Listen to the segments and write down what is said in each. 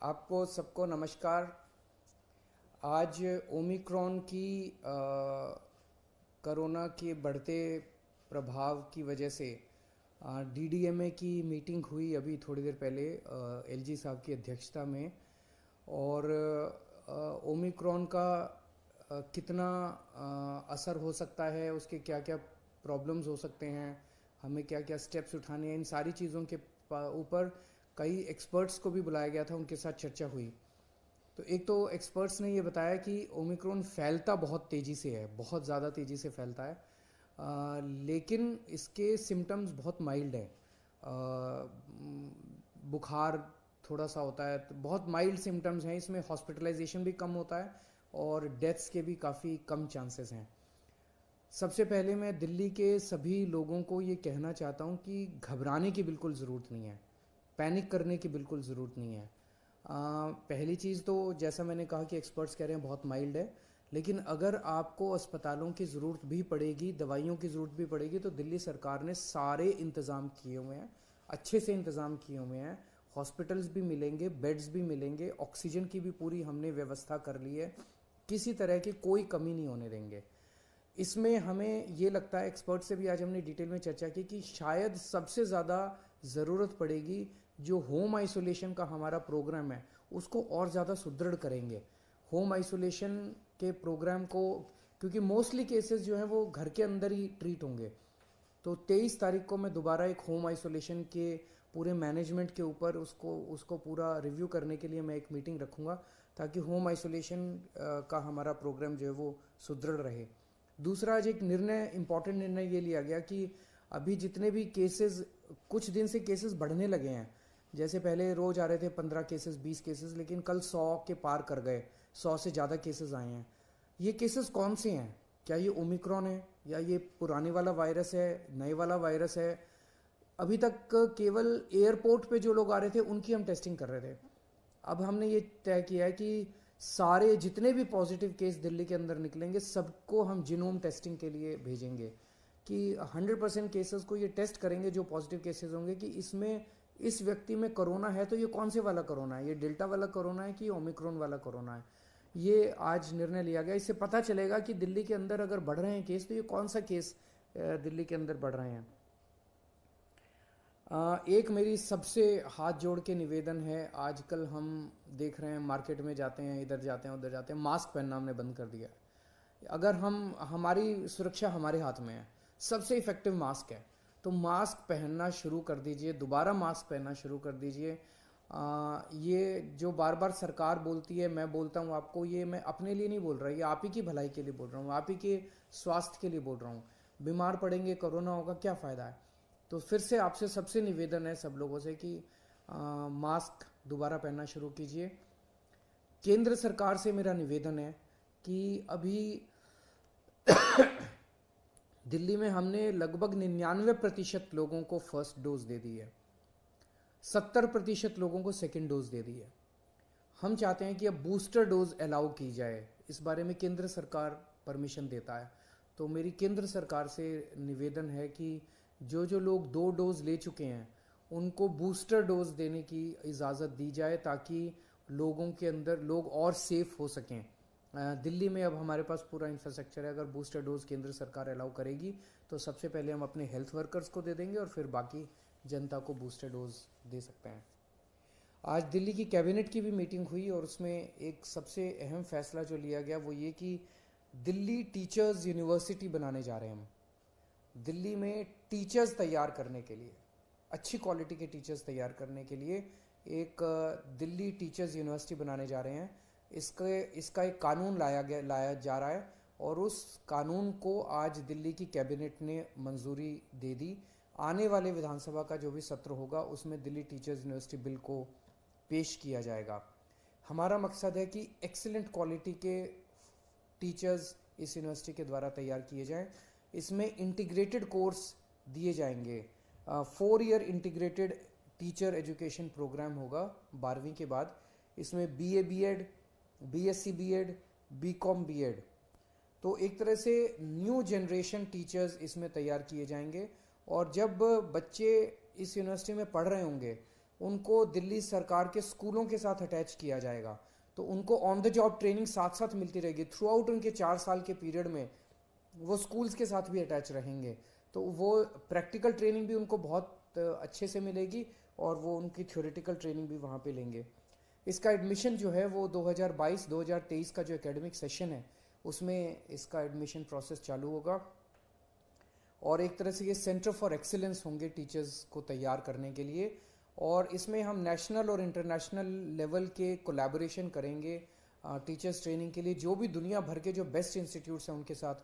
आपको सबको नमस्कार। आज ओमिक्रॉन की कोरोना के बढ़ते प्रभाव की वजह से डीडीएमए की मीटिंग हुई अभी थोड़ी देर पहले एलजी साहब की अध्यक्षता में। और ओमिक्रॉन का कितना असर हो सकता है, उसके क्या क्या प्रॉब्लम्स हो सकते हैं, हमें क्या क्या स्टेप्स उठाने हैं, इन सारी चीज़ों के ऊपर कई एक्सपर्ट्स को भी बुलाया गया था, उनके साथ चर्चा हुई। तो एक तो एक्सपर्ट्स ने ये बताया कि ओमिक्रॉन फैलता बहुत तेज़ी से है, बहुत ज़्यादा तेज़ी से फैलता है, लेकिन इसके सिम्टम्स बहुत माइल्ड हैं। बुखार थोड़ा सा होता है, तो बहुत माइल्ड सिम्टम्स हैं, इसमें हॉस्पिटलाइजेशन भी कम होता है और डेथ्स के भी काफ़ी कम चांसेस हैं। सबसे पहले मैं दिल्ली के सभी लोगों को ये कहना चाहता हूँ कि घबराने की बिल्कुल ज़रूरत नहीं है, पैनिक करने की बिल्कुल ज़रूरत नहीं है। पहली चीज़ तो जैसा मैंने कहा कि एक्सपर्ट्स कह रहे हैं बहुत माइल्ड है, लेकिन अगर आपको अस्पतालों की ज़रूरत भी पड़ेगी, दवाइयों की ज़रूरत भी पड़ेगी, तो दिल्ली सरकार ने सारे इंतज़ाम किए हुए हैं, अच्छे से इंतज़ाम किए हुए हैं। हॉस्पिटल्स भी मिलेंगे, बेड्स भी मिलेंगे, ऑक्सीजन की भी पूरी हमने व्यवस्था कर ली है, किसी तरह की कोई कमी नहीं होने देंगे। इसमें हमें ये लगता है, एक्सपर्ट से भी आज हमने डिटेल में चर्चा की, कि शायद सबसे ज़्यादा ज़रूरत पड़ेगी जो होम आइसोलेशन का हमारा प्रोग्राम है उसको और ज़्यादा सुदृढ़ करेंगे। होम आइसोलेशन के प्रोग्राम को, क्योंकि मोस्टली केसेस जो हैं वो घर के अंदर ही ट्रीट होंगे, तो 23 तारीख को मैं दोबारा एक होम आइसोलेशन के पूरे मैनेजमेंट के ऊपर उसको उसको पूरा रिव्यू करने के लिए मैं एक मीटिंग रखूँगा, ताकि होम आइसोलेशन का हमारा प्रोग्राम जो है वो सुदृढ़ रहे। दूसरा, आज एक निर्णय, इम्पॉर्टेंट निर्णय ये लिया गया कि अभी जितने भी केसेस, कुछ दिन से केसेस बढ़ने लगे हैं, जैसे पहले रोज आ रहे थे 15 केसेस, 20 केसेस, लेकिन कल 100 के पार कर गए, 100 से ज़्यादा केसेस आए हैं। ये केसेस कौन से हैं? क्या ये ओमिक्रॉन है, या ये पुराने वाला वायरस है, नए वाला वायरस है? अभी तक केवल एयरपोर्ट पे जो लोग आ रहे थे उनकी हम टेस्टिंग कर रहे थे। अब हमने ये तय किया है कि सारे जितने भी पॉजिटिव केस दिल्ली के अंदर निकलेंगे सबको हम जीनोम टेस्टिंग के लिए भेजेंगे, कि 100% केसेस को ये टेस्ट करेंगे जो पॉजिटिव केसेस होंगे, कि इसमें इस व्यक्ति में कोरोना है तो ये कौन से वाला कोरोना है, ये डेल्टा वाला कोरोना है कि ओमिक्रॉन वाला कोरोना है। ये आज निर्णय लिया गया। इससे पता चलेगा कि दिल्ली के अंदर अगर बढ़ रहे हैं केस, तो ये कौन सा केस दिल्ली के अंदर बढ़ रहे हैं। एक मेरी सबसे हाथ जोड़ के निवेदन है, आजकल हम देख रहे हैं मार्केट में जाते हैं, इधर जाते हैं उधर जाते हैं, मास्क पहनना हमने बंद कर दिया है। अगर हमारी सुरक्षा हमारे हाथ में है, सबसे इफेक्टिव मास्क है, तो मास्क पहनना शुरू कर दीजिए, दोबारा मास्क पहनना शुरू कर दीजिए। ये जो बार बार सरकार बोलती है, मैं बोलता हूँ आपको, ये मैं अपने लिए नहीं बोल रहा, ये आप ही की भलाई के लिए बोल रहा हूँ, आप ही के स्वास्थ्य के लिए बोल रहा हूँ। बीमार पड़ेंगे, कोरोना होगा, क्या फ़ायदा है? तो फिर से आपसे सबसे निवेदन है सब लोगों से कि मास्क दोबारा पहनना शुरू कीजिए। केंद्र सरकार से मेरा निवेदन है कि अभी दिल्ली में हमने लगभग 99% लोगों को फर्स्ट डोज दे दी है, 70% लोगों को सेकेंड डोज दे दी है। हम चाहते हैं कि अब बूस्टर डोज अलाउ की जाए, इस बारे में केंद्र सरकार परमिशन देता है। तो मेरी केंद्र सरकार से निवेदन है कि जो जो लोग 2 डोज ले चुके हैं उनको बूस्टर डोज देने की इजाज़त दी जाए, ताकि लोगों के अंदर लोग और सेफ हो सकें। दिल्ली में अब हमारे पास पूरा इंफ्रास्ट्रक्चर है, अगर बूस्टर डोज केंद्र सरकार अलाउ करेगी तो सबसे पहले हम अपने हेल्थ वर्कर्स को दे देंगे और फिर बाकी जनता को बूस्टर डोज दे सकते हैं। आज दिल्ली की कैबिनेट की भी मीटिंग हुई और उसमें एक सबसे अहम फैसला जो लिया गया वो ये कि दिल्ली टीचर्स यूनिवर्सिटी बनाने जा रहे हैं हम। दिल्ली में टीचर्स तैयार करने के लिए, अच्छी क्वालिटी के टीचर्स तैयार करने के लिए एक दिल्ली टीचर्स यूनिवर्सिटी बनाने जा रहे हैं। इसका एक कानून लाया जा रहा है, और उस कानून को आज दिल्ली की कैबिनेट ने मंजूरी दे दी। आने वाले विधानसभा का जो भी सत्र होगा उसमें दिल्ली टीचर्स यूनिवर्सिटी बिल को पेश किया जाएगा। हमारा मकसद है कि एक्सीलेंट क्वालिटी के टीचर्स इस यूनिवर्सिटी के द्वारा तैयार किए जाएं। इसमें इंटीग्रेटेड कोर्स दिए जाएंगे। 4 year integrated teacher education programme होगा 12वीं के बाद। इसमें BA BEd, BSc BEd, BCom BEd, तो एक तरह से न्यू जनरेशन टीचर्स इसमें तैयार किए जाएंगे। और जब बच्चे इस यूनिवर्सिटी में पढ़ रहे होंगे उनको दिल्ली सरकार के स्कूलों के साथ अटैच किया जाएगा। तो उनको ऑन द जॉब ट्रेनिंग साथ साथ मिलती रहेगी थ्रू आउट उनके 4 साल के पीरियड में। वो स्कूल्स के साथ भी अटैच रहेंगे, तो वो प्रैक्टिकल ट्रेनिंग भी उनको बहुत अच्छे से मिलेगी और वो उनकी थ्योरेटिकल ट्रेनिंग भी वहाँ पे लेंगे। इसका एडमिशन जो है वो 2022-2023 का जो एकेडमिक सेशन है उसमें इसका एडमिशन प्रोसेस चालू होगा। और एक तरह से ये सेंटर फॉर एक्सीलेंस होंगे टीचर्स को तैयार करने के लिए। और इसमें हम नेशनल और इंटरनेशनल लेवल के कोलैबोरेशन करेंगे टीचर्स ट्रेनिंग के लिए। जो भी दुनिया भर के जो बेस्ट इंस्टीट्यूट्स हैं उनके साथ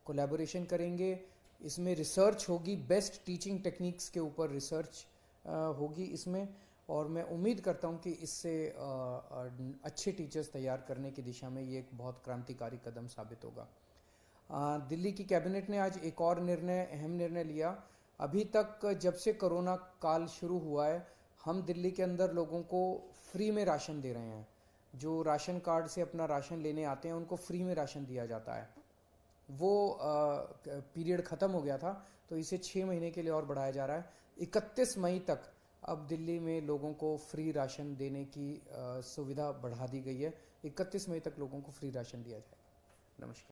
कोलैबोरेशन करेंगे। इसमें रिसर्च होगी, बेस्ट टीचिंग टेक्निक्स के ऊपर रिसर्च होगी इसमें। और मैं उम्मीद करता हूँ कि इससे अच्छे टीचर्स तैयार करने की दिशा में ये एक बहुत क्रांतिकारी कदम साबित होगा। दिल्ली की कैबिनेट ने आज एक और अहम निर्णय लिया। अभी तक जब से कोरोना काल शुरू हुआ है, हम दिल्ली के अंदर लोगों को फ्री में राशन दे रहे हैं। जो राशन कार्ड से अपना राशन लेने आते हैं उनको फ्री में राशन दिया जाता है। वो पीरियड ख़त्म हो गया था, तो इसे 6 महीने के लिए और बढ़ाया जा रहा है। 31 मई तक अब दिल्ली में लोगों को फ्री राशन देने की सुविधा बढ़ा दी गई है। 31 मई तक लोगों को फ्री राशन दिया जाएगा। नमस्कार।